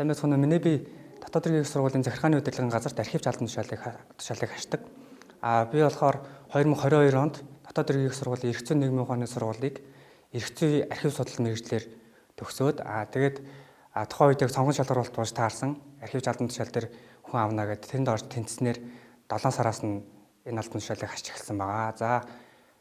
Сайн мэцхан миний би дотоод иргэний сургуулийн захиргааны удирдлагын газарт архив албан тушаалыг хашдаг. Би болохоор 2022 онд дотоод иргэний сургуулийн эрх зүйн нийгмийн ухааны сургуулийг эрх зүй архив судлал мэргэжлэр төгсөөд тэгээд тухайн үед сонгон шалгаруулалт болж таарсан архив албан тушаал дээр хүн авна гэдэг тэнд орж тэнцснээр 7 сараас нь энэ албан тушаалыг хашиж эхэлсэн байгаа. За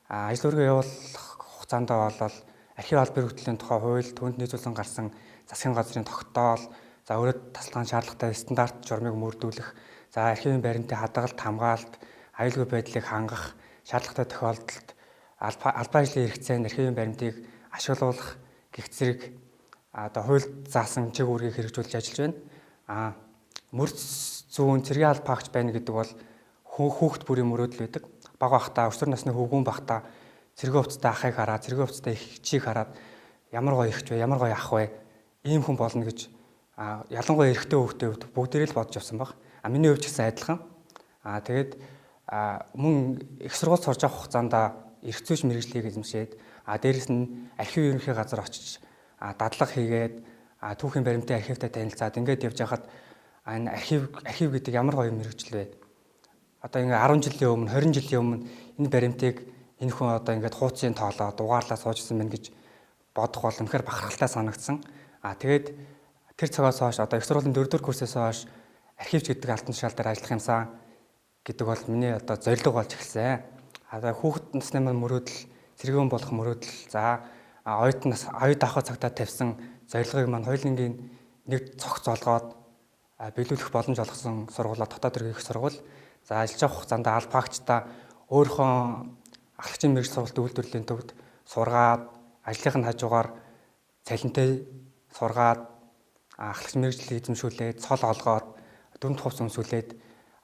ажил үргээ явуулах хугацаанд бол архив албан хэрэгтлийн тухай хууль, түүнд нийцүүлсэн гарсан засгийн газрын тогтоол, за өөрөөр тасалгаан шаардлагатай стандарт журмыг мөрдүүлэх, за архивын баримтын хадгалалт, хамгаалалт, аюулгүй байдлыг хангах, шаардлагатай тохиолдолд албан ажлын хэрэгцээнд архивын баримтыг ашиглуулах гэх зэрэг хууль заасан чиг үүргийг хэрэгжүүлж ажиллаж байна. Мөрц зүүн цэргийн алба хаагч байна гэдэг бол хүүхэд бүрийн мөрөөдөл байдаг. Бага бахта өсвөр насны хөвгүүн бахта цэргийн хувцастай ахыг хараад, цэргийн хувцастай эхчийг хараад ямар гоё эхч вэ, ямар гоё ах вэ? Ийм хүн болно гэж ялангуяа эрэгтэй хүүхдийн хувьд бүгдээрээ л бодож авсан баг. Миний хувьд ч гэсэн адилхан. Тэгээд мөн их сургууль сурж авах хугацаанд эрх зүйч мэргэжлийг эзэмшээд дээрэс нь архив ерөнхий газар очиж дадлага хийгээд түүхийн баримтын архивтай танилцаад ингээд явж хахад энэ архив гэдэг ямар гоё мэргэжил вэ? Одоо ингээ 10 жилийн өмнө, 20 жилийн өмнө энэ баримтыг энэ хүн одоо ингээд хууцын тоолоо дугаарлаа суужсэн байна гэж бодох бол үнэхээр бахархалтай санагдсан. Тэгээд тэр цагаас хойш одоо их сургуулийн 4-р курсээс хойш архивч гэдэг албан тушаал дээр ажиллах юмсан гэдэг бол миний одоо зорилго болж эхэлсэн. Одоо хүүхэд насны маань мөрөөдөл, цэргийн болох мөрөөдөл, за оюут авах цагтаа тавьсан зорилгыг маань хоёулангийн нэг цогц олгоод биелүүлэх боломж олгосон сургуулаа дотоод иргэний их сургууль. За ажиллаж авах хугацаанд алба хаагчдаа өөрийнхөө ахлагчийн мэргэжил сургалтын үйлдвэрлэлийн төвд сургаад, ажлын хажуугаар цалинтай сургаад, ахлагч мэргэжлийг эзэмшүүлээд, цол олгоод, дүрмт хувцас өмсүүлээд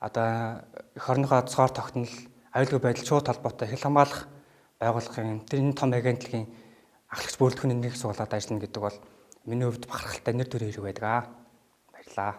одоо эх орныхоо цоор тогтнол, аюулгүй байдал шууд холбоотой хэл хамгаалах байгууллагын энэ том агентлагийн ахлагч бүрэлдэхүүний нэг суулгаад ажиллана гэдэг бол миний хувьд бахархалтай нэр төрийн хэрэг байдаг. Баярлалаа.